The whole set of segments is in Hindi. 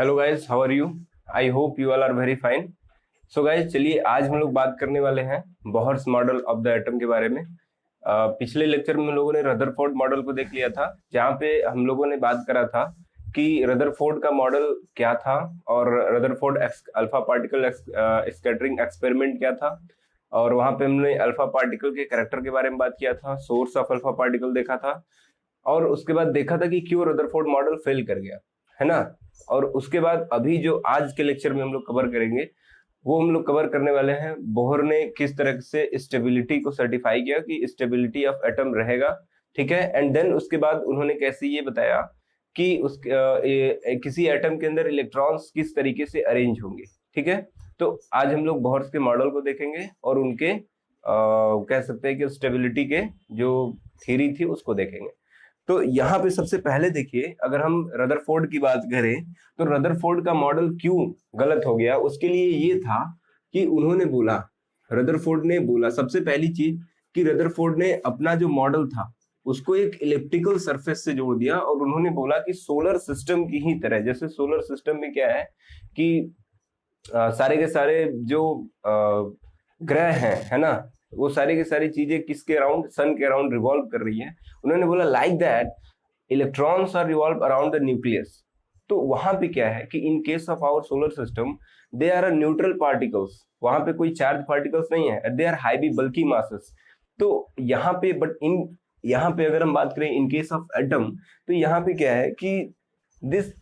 Hello guys, how are you? I hope you all are very fine. So guys, चलिए आज हम लोग बात करने वाले हैं Bohr's model of the atom के बारे में। पिछले लेक्चर में हम लोगों ने रदरफोर्ड मॉडल को देख लिया था, जहाँ पे हम लोगों ने बात करा था कि रदरफोर्ड का मॉडल क्या था और Rutherford alpha particle scattering experiment क्या था। और वहां पे हमने अल्फा पार्टिकल के कैरेक्टर के बारे में बात किया था, सोर्स ऑफ अल्फा पार्टिकल देखा था, और उसके बाद देखा था कि क्यों रदरफोर्ड मॉडल फेल कर गया, है ना। और उसके बाद अभी जो आज के लेक्चर में हम लोग कवर करेंगे, वो हम लोग कवर करने वाले हैं बोहर ने किस तरह से स्टेबिलिटी को सर्टिफाई किया कि स्टेबिलिटी ऑफ एटम रहेगा, ठीक है। एंड देन उसके बाद उन्होंने कैसे ये बताया कि किसी एटम के अंदर इलेक्ट्रॉन्स किस तरीके से अरेंज होंगे, ठीक है। तो आज हम लोग बोहर्स के मॉडल को देखेंगे और उनके कह सकते हैं कि स्टेबिलिटी के जो थ्योरी थी उसको देखेंगे। तो यहाँ पे सबसे पहले देखिए, अगर हम रदरफोर्ड की बात करें तो रदरफोर्ड का मॉडल क्यों गलत हो गया, उसके लिए ये था कि उन्होंने बोला, रदरफोर्ड ने बोला सबसे पहली चीज कि रदरफोर्ड ने अपना जो मॉडल था उसको एक इलिप्टिकल सरफेस से जोड़ दिया और उन्होंने बोला कि सोलर सिस्टम की ही तरह, जैसे सोलर सिस्टम में क्या है कि सारे के सारे जो ग्रह हैं, है ना, वो सारी की सारी चीजें किसके अराउंड, सन के अराउंड रिवॉल्व कर रही है। उन्होंने बोला like that electrons are revolve around the nucleus. तो वहां पे क्या है कि in case of our solar system they are neutral particles, वहां पे कोई चार्ज पार्टिकल्स नहीं है, they are highly bulky masses. तो यहाँ पे यहाँ पे अगर हम बात करें इन केस ऑफ एटम, तो यहाँ पे क्या है कि this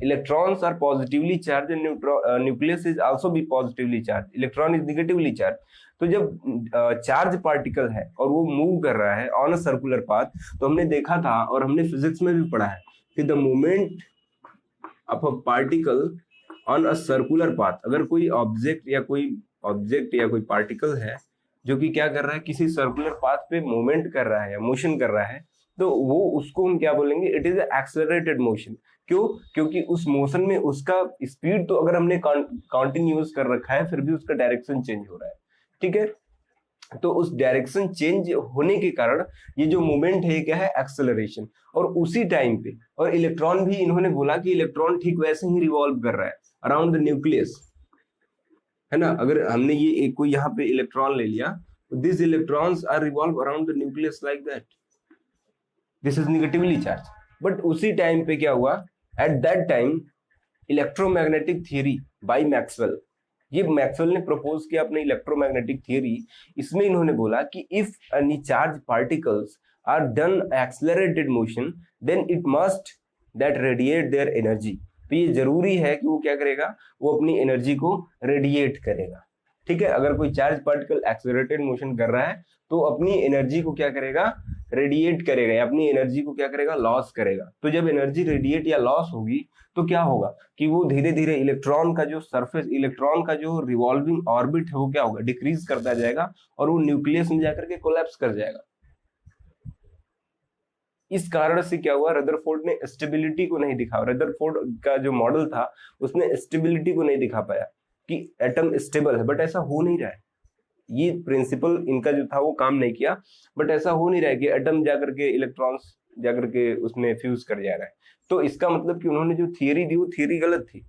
electrons are positively charged and nucleus is also be positively charged, electron is negatively charged। तो जब चार्ज पार्टिकल है और वो मूव कर रहा है ऑन अ सर्कुलर पाथ, तो हमने देखा था और हमने फिजिक्स में भी पढ़ा है कि the moment of a particle on a circular path, अगर कोई ऑब्जेक्ट या कोई पार्टिकल है जो कि क्या कर रहा है, किसी सर्कुलर पाथ पे मूवमेंट कर रहा है या मोशन कर रहा है, तो वो उसको हम क्या बोलेंगे, इट इज एक्सेलरेटेड मोशन। क्यों? क्योंकि उस मोशन में उसका स्पीड तो अगर हमने कॉन्टिन्यूस कर रखा है, फिर भी उसका डायरेक्शन चेंज हो रहा है, ठीक है। तो उस डायरेक्शन चेंज होने के कारण ये जो मूवमेंट है क्या है, एक्सेलरेशन। और उसी टाइम पे और इलेक्ट्रॉन भी, इन्होंने बोला कि इलेक्ट्रॉन ठीक वैसे ही रिवॉल्व कर रहा है अराउंड द न्यूक्लियस, है ना। अगर हमने ये एक कोई यहाँ पे इलेक्ट्रॉन ले लिया, this electrons are revolve around the nucleus like that, this is negatively charge. But उसी टाइम पे क्या हुआ, at that time electromagnetic theory by Maxwell, ये मैक्सवेल ने प्रपोज किया अपने इलेक्ट्रोमैग्नेटिक थियरी। इसमें इन्होंने बोला कि if any charge particles are done accelerated motion, then it must that radiate their energy. तो ये जरूरी है कि वो क्या करेगा, वो अपनी एनर्जी को रेडिएट करेगा, ठीक है। अगर कोई चार्ज पार्टिकल एक्सेलरेटेड मोशन कर रहा है तो अपनी एनर्जी को क्या करेगा, रेडिएट करेगा, या अपनी एनर्जी को क्या करेगा, लॉस करेगा। तो जब एनर्जी रेडिएट या लॉस होगी तो क्या होगा कि वो धीरे धीरे इलेक्ट्रॉन का जो सरफेस, इलेक्ट्रॉन का जो रिवॉल्विंग ऑर्बिट है वो क्या होगा, डिक्रीज करता जाएगा और वो न्यूक्लियस में जाकर के कोलैप्स कर जाएगा। इस कारण से क्या हुआ, रदरफोर्ड ने स्टेबिलिटी को नहीं दिखा, रदरफोर्ड का जो मॉडल था उसने स्टेबिलिटी को नहीं दिखा पाया कि एटम स्टेबल है। बट ऐसा हो नहीं रहा है, ये प्रिंसिपल इनका जो था वो काम नहीं किया। बट ऐसा हो नहीं रहा है कि एटम जाकर के इलेक्ट्रॉन्स जाकर के उसमें फ्यूज कर जा रहा है। तो इसका मतलब कि उन्होंने जो थियरी दी वो थियरी गलत थी।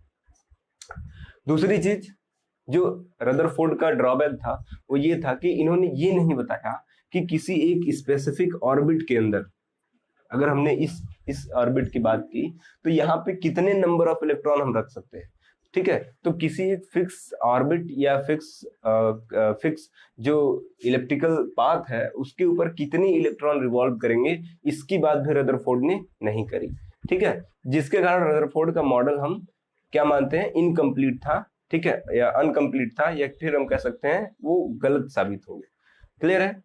दूसरी चीज जो रदरफोर्ड का ड्रॉबैक था वो ये था कि इन्होंने ये नहीं बताया कि किसी एक स्पेसिफिक ऑर्बिट के अंदर, अगर हमने इस ऑर्बिट की बात की, तो यहाँ पे कितने नंबर ऑफ इलेक्ट्रॉन हम रख सकते हैं, ठीक है। तो किसी एक फिक्स ऑर्बिट या फिक्स जो इलेप्टिकल पाथ है उसके ऊपर कितने इलेक्ट्रॉन रिवॉल्व करेंगे, इसकी बात भी रदरफोर्ड ने नहीं करी, ठीक है। जिसके कारण रदरफोर्ड का मॉडल हम क्या मानते हैं, इनकम्प्लीट था, ठीक है, या अनकम्प्लीट था, या फिर हम कह सकते हैं वो गलत साबित हो गया। क्लियर है।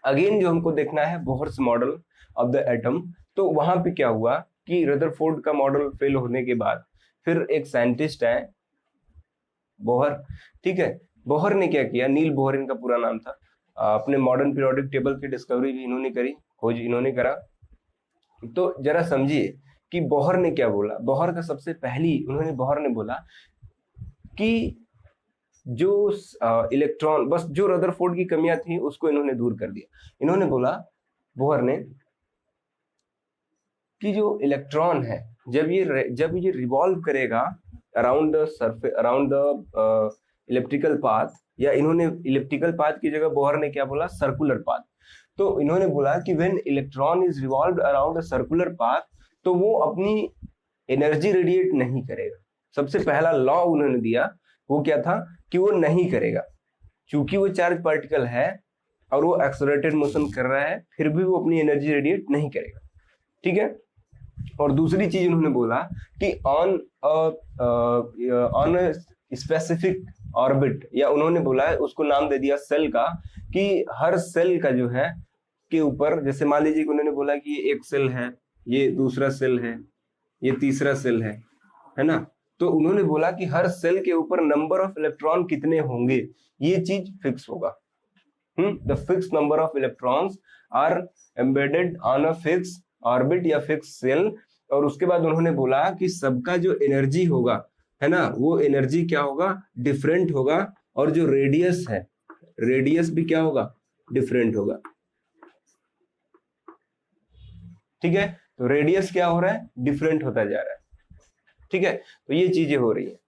अगेन जो हमको देखना है Bohr's model of the atom, तो वहां पे क्या हुआ कि रदरफोर्ड का मॉडल फेल होने के बाद फिर एक साइंटिस्ट है बोहर, ठीक है। बोहर ने क्या किया, नील बोहर इनका पूरा नाम था, अपने मॉडर्न पीरियोडिक टेबल की डिस्कवरी भी इन्होंने करी, खोज इन्होंने करा। तो जरा समझिए कि बोहर ने क्या बोला। बोहर का सबसे पहली बोहर ने बोला कि जो इलेक्ट्रॉन, बस जो रदरफोर्ड की कमियां थी उसको इन्होंने दूर कर दिया। इन्होंने बोला, बोहर ने, कि जो इलेक्ट्रॉन है जब ये रिवॉल्व करेगा around the surface, around the elliptical path, या इन्होंने इलेप्टिकल पाथ की जगह बोहर ने क्या बोला, सर्कुलर पाथ। तो इन्होंने बोला कि when electron is revolved around a circular path, तो वो अपनी एनर्जी रेडिएट नहीं करेगा। सबसे पहला लॉ उन्होंने दिया वो क्या था कि वो नहीं करेगा, क्योंकि वो चार्ज पार्टिकल है और वो एक्सेलरेटेड मोशन कर रहा है, फिर भी वो अपनी एनर्जी रेडिएट नहीं करेगा। ठीक है। और दूसरी चीज उन्होंने बोला कि ऑन स्पेसिफिक ऑर्बिट, या उन्होंने बोला उसको नाम दे दिया सेल का, कि हर सेल का जो है के ऊपर, जैसे मान लीजिए कि उन्होंने बोला कि ये एक सेल है, ये दूसरा सेल है, ये तीसरा सेल है ना। तो उन्होंने बोला कि हर सेल के ऊपर नंबर ऑफ इलेक्ट्रॉन कितने होंगे, ये चीज फिक्स होगा। The fix number of electrons are embedded on a fix orbit या फिक्स सेल। और उसके बाद उन्होंने बोला कि सबका जो एनर्जी होगा, है ना, वो एनर्जी क्या होगा, डिफरेंट होगा। और जो रेडियस है, रेडियस भी क्या होगा, डिफरेंट होगा। ठीक है। तो रेडियस क्या हो रहा है, डिफरेंट होता जा रहा है। ठीक है। तो ये चीजें हो रही है।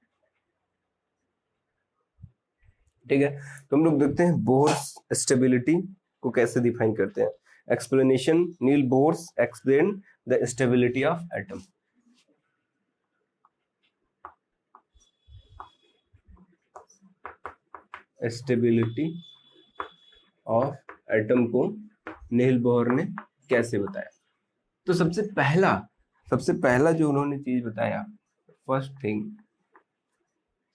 ठीक है। तो हम लोग देखते हैं बोर्स स्टेबिलिटी को कैसे डिफाइन करते हैं। Explanation, Niels Bohr's explain the stability of atom. Stability of atom को नील बोर ने कैसे बताया। तो सबसे पहला जो उन्होंने चीज बताया, फर्स्ट थिंग,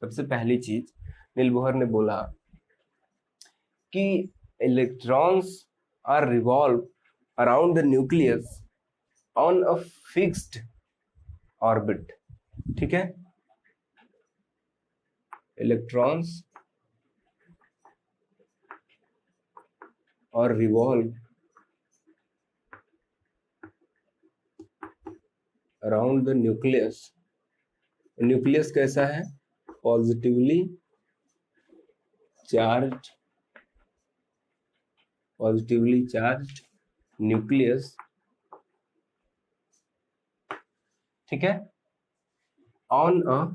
सबसे पहली चीज नील बोहर ने बोला कि electrons are revolve around the nucleus on a fixed orbit. ठीक है। इलेक्ट्रॉन्स और revolve around the nucleus. Nucleus कैसा है, positively charged, positively charged nucleus. ठीक है। On a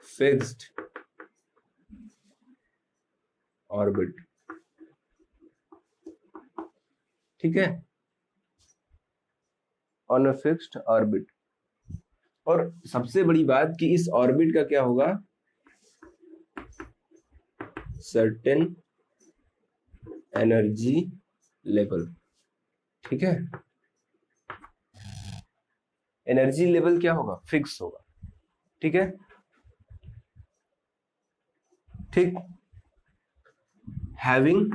fixed orbit. ठीक है। On a fixed orbit. और सबसे बड़ी बात कि इस ऑर्बिट का क्या होगा, सर्टेन एनर्जी लेवल। ठीक है। एनर्जी लेवल क्या होगा, फिक्स होगा। ठीक है। ठीक। Having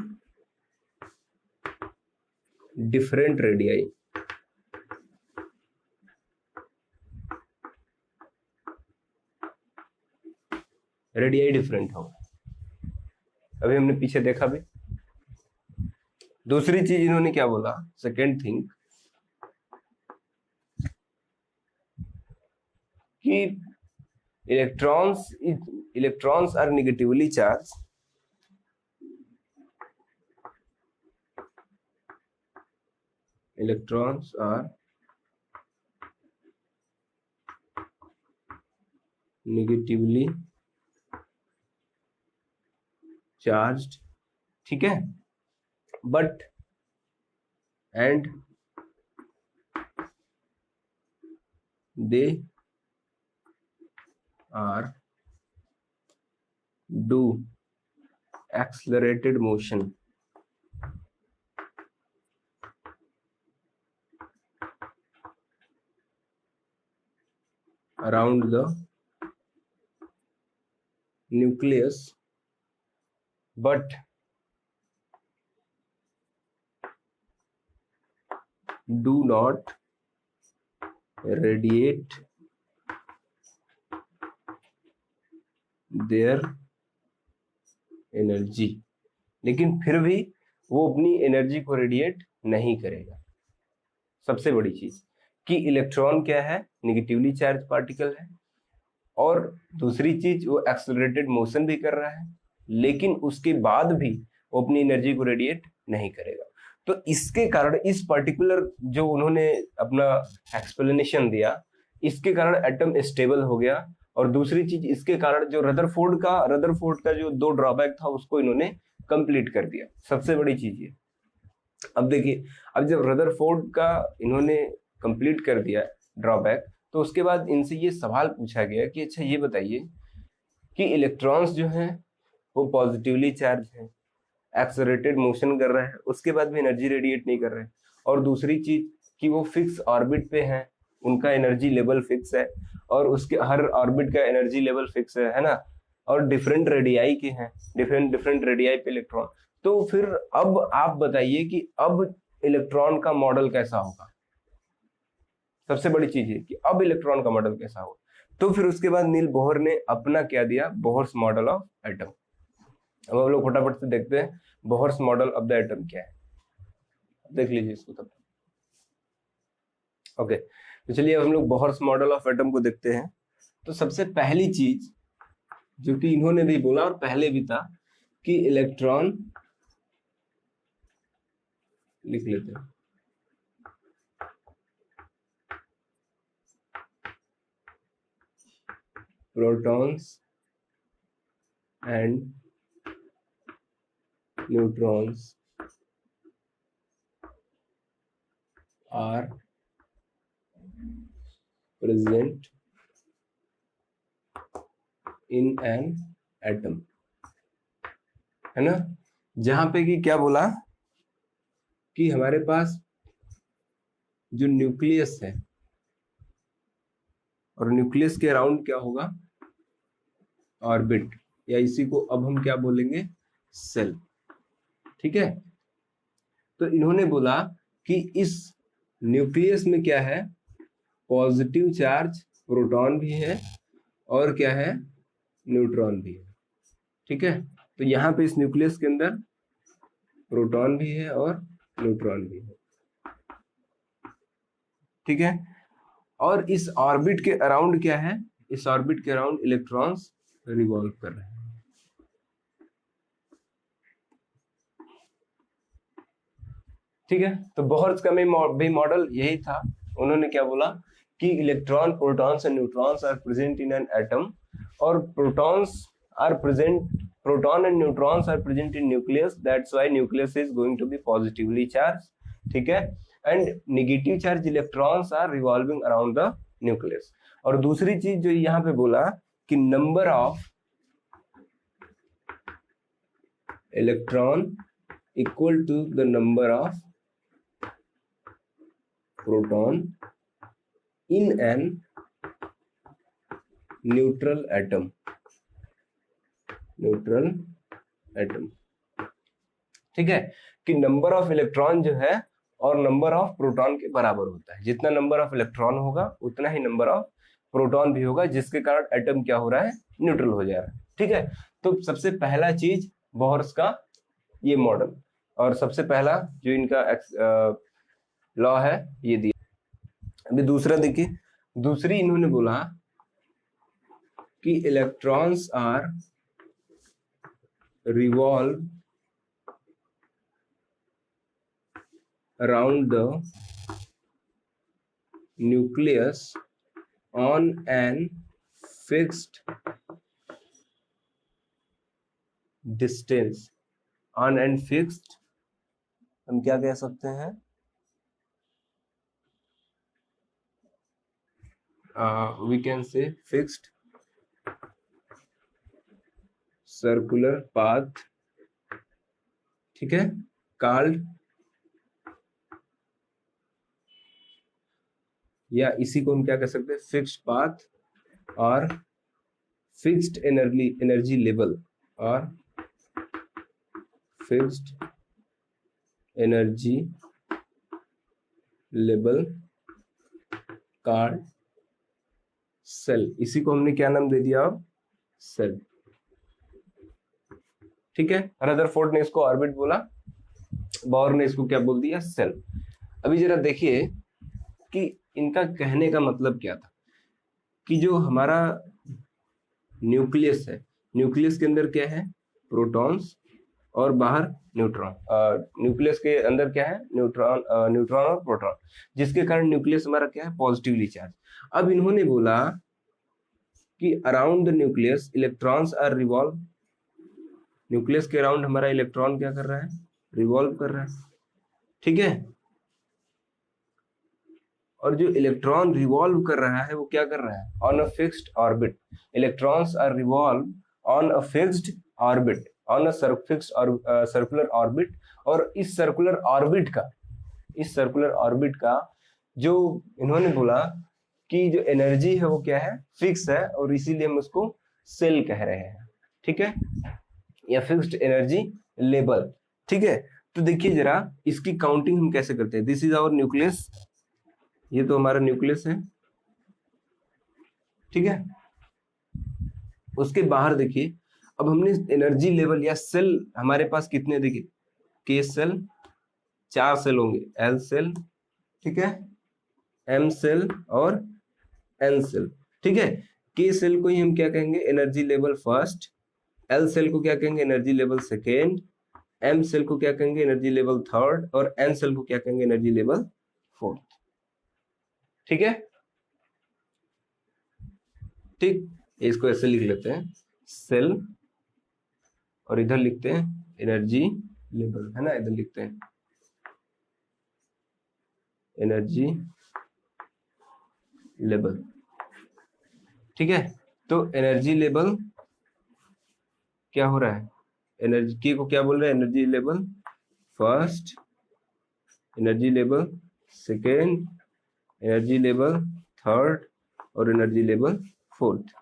different radii. Radii different होगा, अभी हमने पीछे देखा भी। दूसरी चीज इन्होंने क्या बोला, सेकेंड थिंग, कि electrons are negatively charge, electrons are negatively charged. ठीक है। But and they are do accelerated motion around the nucleus, but do not radiate their energy. लेकिन फिर भी वो अपनी एनर्जी को रेडिएट नहीं करेगा। सबसे बड़ी चीज कि इलेक्ट्रॉन क्या है, नेगेटिवली चार्ज पार्टिकल है। और दूसरी चीज, वो एक्सेलरेटेड मोशन भी कर रहा है, लेकिन उसके बाद भी वो अपनी एनर्जी को रेडिएट नहीं करेगा। तो इसके कारण इस पर्टिकुलर जो उन्होंने अपना एक्सप्लेनेशन दिया, इसके कारण एटम स्टेबल हो गया। और दूसरी चीज, इसके कारण जो रदरफोर्ड का जो 2 ड्रॉबैक था उसको इन्होंने कंप्लीट कर दिया। सबसे बड़ी चीज ये। अब देखिए, अब जब रदरफोर्ड का इन्होंने कंप्लीट कर दिया ड्रॉबैक, तो उसके बाद इनसे ये सवाल पूछा गया कि अच्छा ये बताइए कि इलेक्ट्रॉन्स जो हैं वो पॉजिटिवली चार्ज हैं, एक्सेलरेटेड मोशन कर रहे हैं, उसके बाद भी एनर्जी रेडिएट नहीं कर रहे हैं, और दूसरी चीज कि वो फिक्स ऑर्बिट पे हैं, उनका एनर्जी लेवल फिक्स है, और उसके हर ऑर्बिट का एनर्जी लेवल फिक्स है ना, और डिफरेंट रेडियाई के हैं, डिफरेंट रेडियाई पे इलेक्ट्रॉन। तो फिर अब आप बताइए कि अब इलेक्ट्रॉन का मॉडल कैसा होगा। सबसे बड़ी चीज है कि अब इलेक्ट्रॉन का मॉडल कैसा होगा। तो फिर उसके बाद नील बोहर ने अपना क्या दिया, बोहर्स मॉडल ऑफ एटम। अब हम लोग फटाफट से देखते हैं Bohr's model of the atom क्या है, देख लीजिए इसको तब। ओके, तो चलिए अब हम लोग बोहर्स मॉडल ऑफ एटम को देखते हैं। तो सबसे पहली चीज जो कि इन्होंने भी बोला और पहले भी था कि इलेक्ट्रॉन, लिख लेते हैं, protons and neutrons are present in an atom, है ना। जहां पे कि क्या बोला कि हमारे पास जो न्यूक्लियस है, और न्यूक्लियस के अराउंड क्या होगा, ऑर्बिट, या इसी को अब हम क्या बोलेंगे, सेल। ठीक है, तो इन्होंने बोला कि इस न्यूक्लियस में क्या है, पॉजिटिव चार्ज प्रोटॉन भी है और क्या है, न्यूट्रॉन भी है। ठीक है, तो यहाँ पे इस न्यूक्लियस के अंदर प्रोटॉन भी है और न्यूट्रॉन भी है। ठीक है, और इस ऑर्बिट के अराउंड क्या है, इस ऑर्बिट के अराउंड इलेक्ट्रॉन्स रिवॉल्व कर रहे हैं। ठीक है, तो बोहर्स का भी मॉडल यही था। उन्होंने क्या बोला कि electron, protons and neutrons are present in an atom, और proton and neutrons are present in nucleus, that's why nucleus is going to be positively charge. ठीक है, and negative charge electrons are revolving around the nucleus. और दूसरी चीज जो यहाँ पे बोला कि number of electron equal to the number of proton in an neutral atom, ठीक है, कि नंबर ऑफ इलेक्ट्रॉन जो है और नंबर ऑफ प्रोटॉन के बराबर होता है। जितना नंबर ऑफ इलेक्ट्रॉन होगा उतना ही नंबर ऑफ प्रोटॉन भी होगा, जिसके कारण एटम क्या हो रहा है, न्यूट्रल हो जा रहा है। ठीक है, तो सबसे पहला चीज बोहर्स का ये मॉडल, और सबसे पहला जो इनका लॉ है ये दिया। अभी दूसरा देखिए, दूसरी इन्होंने बोला कि electrons are revolve around the nucleus on an fixed distance, on an fixed, हम क्या कह सकते हैं, we can say fixed circular path, ठीक है, called, या इसी को हम क्या कह सकते हैं, फिक्स्ड पाथ और फिक्स्ड एनर्जी लेवल, और fixed energy level called shell. इसी को हमने क्या नाम दे दिया, अब सेल। ठीक है, रदरफोर्ड ने इसको ऑर्बिट बोला, बोहर ने इसको क्या बोल दिया, सेल। अभी जरा देखिए कि इनका कहने का मतलब क्या था, कि जो हमारा न्यूक्लियस है, न्यूक्लियस के अंदर क्या है, प्रोटॉन्स और बाहर न्यूट्रॉन। न्यूक्लियस के अंदर क्या है, न्यूट्रॉन और प्रोटॉन, जिसके कारण न्यूक्लियस हमारा क्या है, पॉजिटिवली चार्ज। अब इन्होंने बोला कि around the nucleus electrons are revolve, nucleus के अराउंड हमारा इलेक्ट्रॉन क्या कर रहा है, रिवॉल्व कर रहा है, ठीक है। और जो इलेक्ट्रॉन रिवॉल्व कर रहा है वो क्या कर रहा है, on a fixed orbit. Electrons are revolve on a fixed orbit, on a fixed circular orbit. और इस सर्कुलर ऑर्बिट का जो इन्होंने बोला कि जो एनर्जी है वो क्या है, फिक्स है, और इसीलिए हम उसको सेल कह रहे हैं, ठीक है, या फिक्स्ड एनर्जी लेवल, ठीक है। तो देखिए जरा इसकी काउंटिंग हम कैसे करते हैं। दिस इज आवर न्यूक्लियस, ये तो हमारा न्यूक्लियस है, ठीक है। उसके बाहर देखिए, अब हमने एनर्जी लेवल या सेल हमारे पास कितने, देखिए के सेल 4 सेल होंगे, एल सेल, ठीक है, एम सेल और एन सेल, ठीक है। के सेल को ही हम क्या कहेंगे, energy level first, L shell को क्या कहेंगे, energy level second, M shell को क्या कहेंगे, एनर्जी लेवल थर्ड, और एन सेल को क्या कहेंगे, एनर्जी लेवल फोर्थ, ठीक है। ठीक, इसको ऐसे लिख लेते हैं, सेल, और इधर लिखते हैं एनर्जी लेवल, है ना, इधर लिखते हैं एनर्जी लेवल, ठीक है। तो एनर्जी लेवल क्या हो रहा है, एनर्जी के को क्या बोल रहे हैं, energy level first, energy level second, energy level third, और एनर्जी लेवल फोर्थ।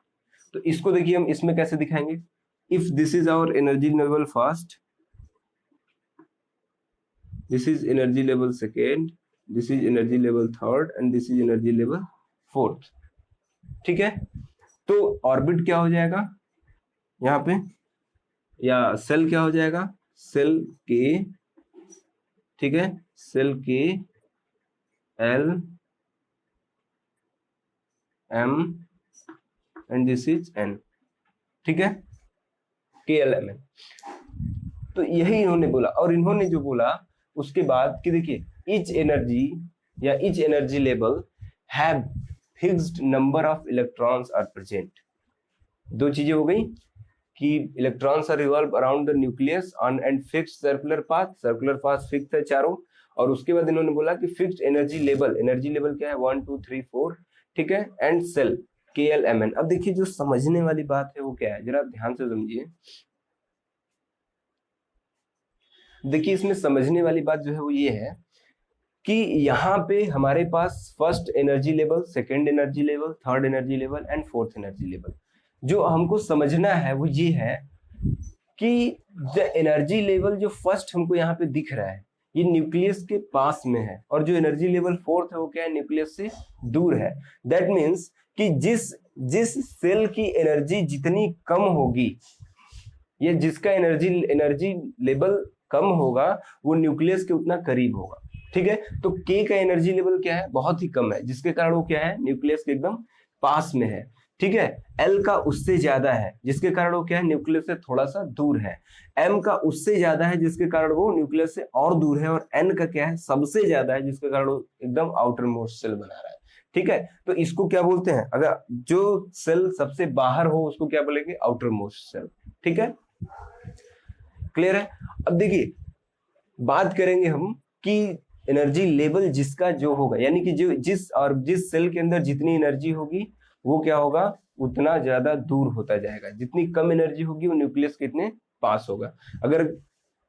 तो इसको देखिए हम इसमें कैसे दिखाएंगे, if this is our energy level first, this is energy level second, this is energy level third, and this is energy level fourth, ठीक है। तो ऑर्बिट क्या हो जाएगा यहाँ पे, या सेल क्या हो जाएगा, सेल के, ठीक है, shell K L M and this is N, ठीक है, के एल एम एन। तो यही इन्होंने बोला, और इन्होंने जो बोला उसके बाद कि देखिए ईच एनर्जी या each energy level have fixed number of electrons are present. दो चीजें हो गई कि electrons are revolve around the nucleus on and fixed circular path fix है चारों, और उसके बाद इन्होंने बोला कि फिक्स्ड एनर्जी लेवल क्या है, 1 2 3 4, ठीक है, and cell K L M N. अब देखिए जो समझने वाली बात है वो क्या है, जरा ध्यान से समझिए। देखिए इसमें समझने वाली बात जो है वो ये है कि यहाँ पे हमारे पास first energy level, second energy level, third energy level and fourth energy level. जो हमको समझना है वो ये है कि द एनर्जी लेवल जो फर्स्ट हमको यहाँ पे दिख रहा है ये न्यूक्लियस के पास में है, और जो एनर्जी लेवल फोर्थ है वो क्या है, न्यूक्लियस से दूर है। दैट मीन्स कि जिस सेल की एनर्जी जितनी कम होगी या जिसका एनर्जी लेवल कम होगा वो न्यूक्लियस के उतना करीब होगा, ठीक है। तो के का एनर्जी लेवल क्या है, बहुत ही कम है, जिसके कारण वो क्या है, न्यूक्लियस के एकदम पास में है, ठीक है। एल का उससे ज्यादा है जिसके कारण वो क्या है, न्यूक्लियस से थोड़ा सा दूर है। एम का उससे ज्यादा है जिसके कारण वो न्यूक्लियस से और दूर है। और एन का क्या है, सबसे ज्यादा है जिसके कारण वो एकदम आउटर मोस्ट सेल बना रहा है, ठीक है। तो इसको क्या बोलते हैं, अगर जो सेल सबसे बाहर हो उसको क्या बोलेंगे, आउटर मोस्ट सेल, ठीक है, क्लियर है। अब देखिए बात करेंगे हम कि एनर्जी लेवल जिसका जो होगा, यानी कि जो जिस सेल के अंदर जितनी एनर्जी होगी वो क्या होगा, उतना ज्यादा दूर होता जाएगा। जितनी कम एनर्जी होगी वो न्यूक्लियस के इतने पास होगा। अगर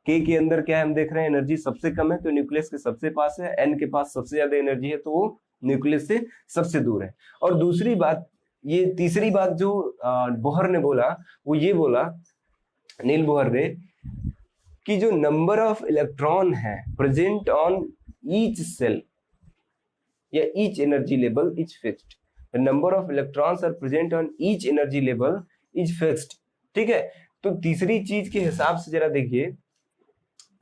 के अंदर क्या है, हम देख रहे हैं एनर्जी सबसे कम है तो न्यूक्लियस के सबसे पास है, एन के पास सबसे ज्यादा एनर्जी है तो वो न्यूक्लियस से सबसे दूर है। और दूसरी बात, ये तीसरी बात जो बोहर ने बोला, वो ये बोला, नील बोहर ने, कि जो नंबर ऑफ इलेक्ट्रॉन है प्रेजेंट ऑन ईच सेल या each energy level is fixed, the number of electrons are present on each energy level is fixed, ठीक है। तो तीसरी चीज के हिसाब से जरा देखिए,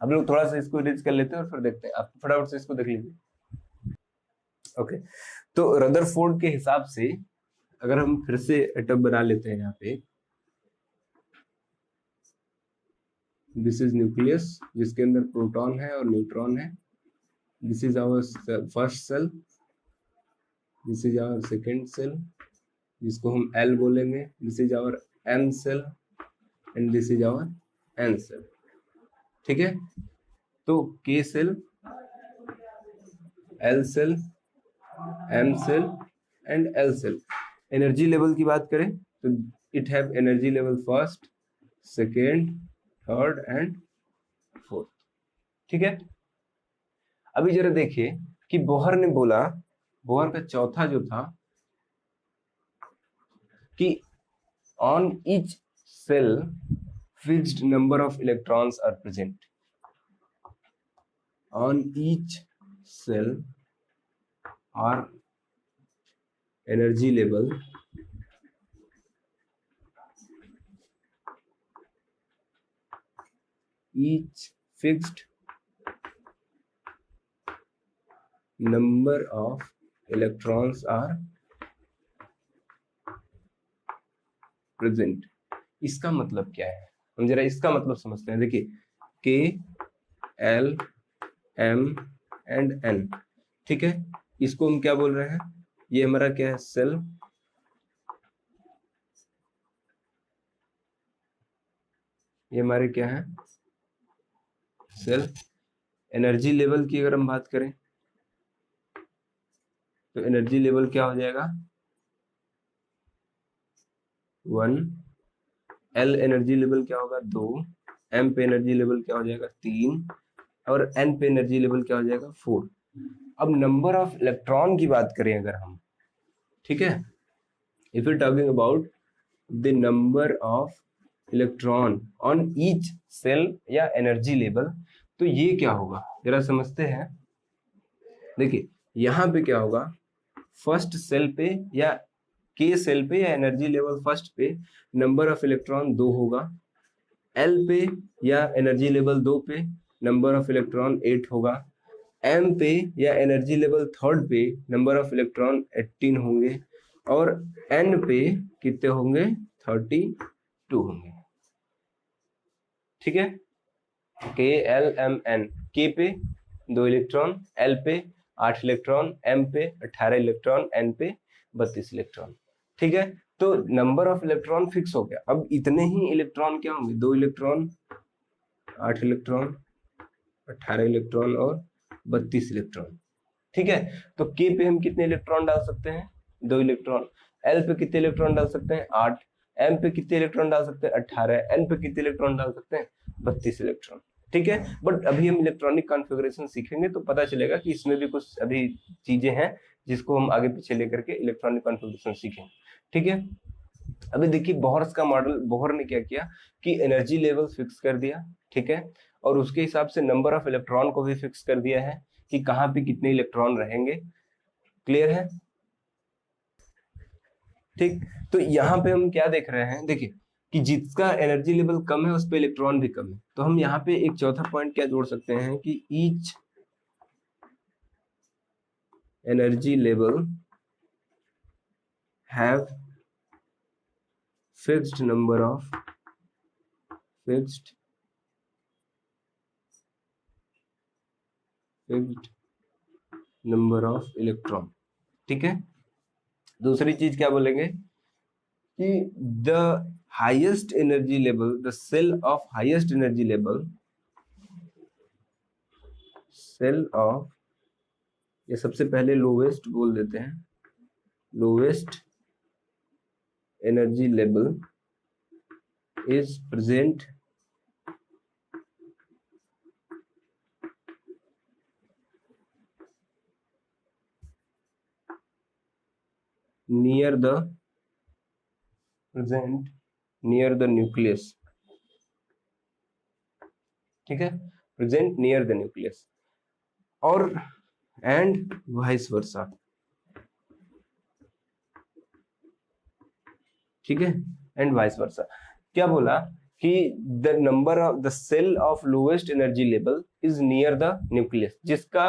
हम लोग थोड़ा सा इसको रीड कर लेते हैं और फिर देखते हैं, आप फटाफट से इसको देख लीजिए। ओके, तो रदरफोर्ड के हिसाब से अगर हम फिर से एटम बना लेते हैं यहाँ पे, दिस इज न्यूक्लियस जिसके अंदर प्रोटॉन है और न्यूट्रॉन है। This is our first shell, this is our second shell जिसको हम L बोलेंगे, this is our M shell and this is our N shell. ठीक है, तो K shell, L shell, M shell and L shell. Energy level की बात करें तो it have energy level first, second, third and fourth. ठीक है, अभी जरा देखिए कि बोहर ने बोला, बोहर का चौथा जो था कि on each shell fixed number of electrons are present. On each shell are energy level each fixed number of electrons are present। इसका मतलब क्या है, हम जरा इसका मतलब समझते हैं। देखिए K, L, M and N। ठीक है, इसको हम क्या बोल रहे हैं, ये हमारा क्या है, सेल। ये हमारे क्या है, सेल। एनर्जी लेवल की अगर हम बात करें तो एनर्जी लेवल क्या हो जाएगा, 1। L एनर्जी लेवल क्या होगा, 2। M पे एनर्जी लेवल क्या हो जाएगा, 3। और N पे एनर्जी लेवल क्या हो जाएगा, 4। अब नंबर ऑफ इलेक्ट्रॉन की बात करें अगर हम, ठीक है, if you talking about the number of electron on each shell या एनर्जी लेवल, तो ये क्या होगा जरा समझते हैं। देखिए यहां पे क्या होगा, फर्स्ट सेल पे या के सेल पे या एनर्जी लेवल फर्स्ट पे नंबर ऑफ इलेक्ट्रॉन 2 होगा। L पे या एनर्जी लेवल 2 पे नंबर ऑफ इलेक्ट्रॉन 8 होगा। M पे या एनर्जी लेवल थर्ड पे नंबर ऑफ इलेक्ट्रॉन 18 होंगे। और N पे कितने होंगे, 32 होंगे। ठीक है, K, L, M, N। K पे 2 इलेक्ट्रॉन, L पे 8 इलेक्ट्रॉन, M पे 18 इलेक्ट्रॉन, N पे 32 इलेक्ट्रॉन। ठीक है, तो नंबर ऑफ इलेक्ट्रॉन फिक्स हो गया। अब इतने ही इलेक्ट्रॉन क्या होंगे, 2 इलेक्ट्रॉन, 8 इलेक्ट्रॉन, 18 इलेक्ट्रॉन और 32 इलेक्ट्रॉन। ठीक है, तो K पे हम कितने इलेक्ट्रॉन डाल सकते हैं, 2 इलेक्ट्रॉन। L पे कितने इलेक्ट्रॉन डाल सकते हैं, 8। M पे कितने इलेक्ट्रॉन डाल सकते हैं, 18। N पे कितने इलेक्ट्रॉन डाल सकते हैं, 32 इलेक्ट्रॉन। ठीक है, बट अभी हम इलेक्ट्रॉनिक कॉन्फ़िगरेशन सीखेंगे तो पता चलेगा कि इसमें भी कुछ अभी चीजें हैं जिसको हम आगे पीछे लेकर के इलेक्ट्रॉनिक कॉन्फ़िगरेशन सीखेंगे। ठीक है, अभी देखिए बोहर्स का मॉडल, बोहर ने क्या किया कि एनर्जी लेवल फिक्स कर दिया। ठीक है, और उसके हिसाब से नंबर ऑफ इलेक्ट्रॉन को भी फिक्स कर दिया है कि कहाँ पे कितने इलेक्ट्रॉन रहेंगे। क्लियर है, ठीक। तो यहाँ पे हम क्या देख रहे हैं, देखिए कि जिसका एनर्जी लेवल कम है उस पे इलेक्ट्रॉन भी कम है। तो हम यहाँ पे एक चौथा पॉइंट क्या जोड़ सकते हैं कि each energy level have fixed number of fixed number of electron. ठीक है, दूसरी चीज क्या बोलेंगे कि the highest energy level, the shell of highest energy level, shell of, ये सबसे पहले लोवेस्ट बोल देते हैं, lowest energy level is present near the nucleus। ठीक है, प्रेजेंट नियर द न्यूक्लियस, और एंड वाइस वर्सा। ठीक है, एंड वाइस वर्सा। क्या बोला कि the number of the shell of lowest energy level is near the nucleus, जिसका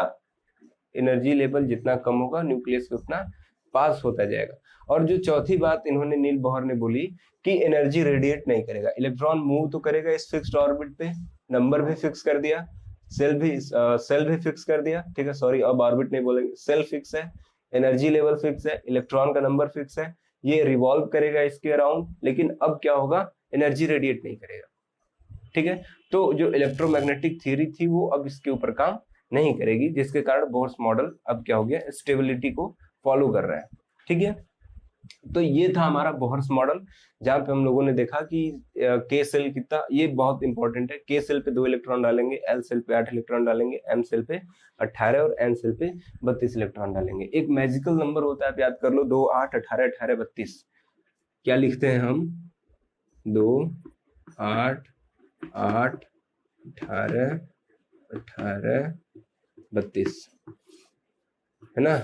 एनर्जी लेवल जितना कम होगा न्यूक्लियस के उतना पास होता जाएगा। और जो चौथी बात इन्होंने, नील बोहर ने बोली कि एनर्जी रेडिएट नहीं करेगा, इलेक्ट्रॉन मूव तो करेगा इस फिक्स्ड ऑर्बिट पे, नंबर भी फिक्स कर दिया, सेल भी फिक्स कर दिया, ठीक है, सॉरी अब ऑर्बिट नहीं बोलेंगे, सेल फिक्स है, एनर्जी लेवल फिक्स है, इलेक्ट्रॉन का नंबर फिक्स है, ये रिवॉल्व करेगा इसके अराउंड, लेकिन अब क्या होगा, एनर्जी रेडिएट नहीं करेगा, ठीक है। तो जो इलेक्ट्रोमैग्नेटिक थ्योरी थी वो अब इसके ऊपर काम नहीं करेगी, जिसके कारण बोर्स मॉडल अब क्या हो गया, स्टेबिलिटी को फॉलो कर रहा है, ठीक है। तो ये था हमारा बोहर्स मॉडल, जहां पे हम लोगों ने देखा कि के सेल कितना, ये बहुत इंपॉर्टेंट है, के सेल पे 2 इलेक्ट्रॉन डालेंगे, एल सेल पे 8 इलेक्ट्रॉन डालेंगे, एम सेल पे 18 और एन सेल पे 32 इलेक्ट्रॉन डालेंगे। एक मैजिकल नंबर होता है, आप याद कर लो, 2 8 18 18 32। क्या लिखते हैं हम, 2 8 8 18 18 32, है ना।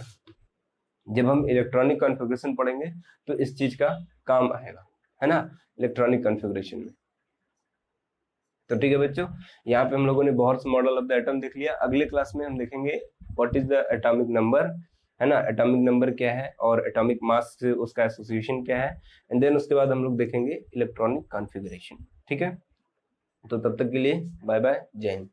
जब हम इलेक्ट्रॉनिक कॉन्फ़िगरेशन पढ़ेंगे तो इस चीज का काम आएगा, है ना, इलेक्ट्रॉनिक कॉन्फ़िगरेशन में। तो ठीक है बच्चों, यहाँ पे हम लोगों ने Bohr's model of the atom देख लिया। अगले क्लास में हम देखेंगे what is the atomic number, है ना, एटॉमिक नंबर क्या है और एटॉमिक मास से उसका एसोसिएशन क्या है, एंड देन उसके बाद हम लोग देखेंगे इलेक्ट्रॉनिक कॉन्फ़िगरेशन, ठीक है। तो तब तक के लिए बाय बाय, जय हिंद।